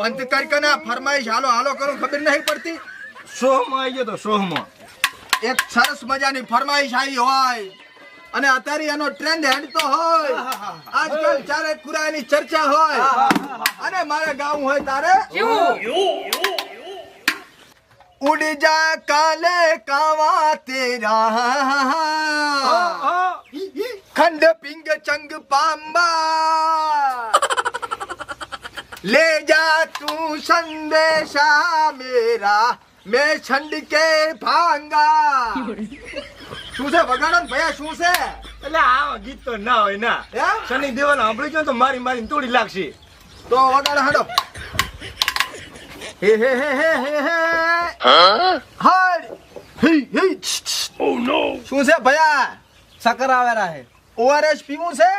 બંધ કર કે ના ફરમાઈશ હાલો હાલો કરું ખબર નહીં પડતી. સોહમાં આવી ગયો તો સોહમાં. એક સરસ મજાની ફરમાઈશ આવી હોય અને અત્યારે એનો ટ્રેન્ડ હેડતો હોય, આજકાલ ચારે કુરાની ચર્ચા હોય અને મારે ગાવું હોય તારે ઉડી જા કાલે કાવા તેરા खंड पिंग चंग पांबा ले जा तू संदेशा मेरा मैं छंड के भांगा. શું છે વગાડો ને ભૈયા શું છે? એટલે આ ગીત તો ના હોય ના. હે? શનિ દેવલ સાંભળી ગયો તો મારી મારીને તોડી લાગશે. તો વગાડો હાડો. હે હે હે હે હે હે હાડ હે હે. ઓ નો. શું છે ભૈયા? ચક્કર આવેલા હે. ઓઆરએસ પીવું છે?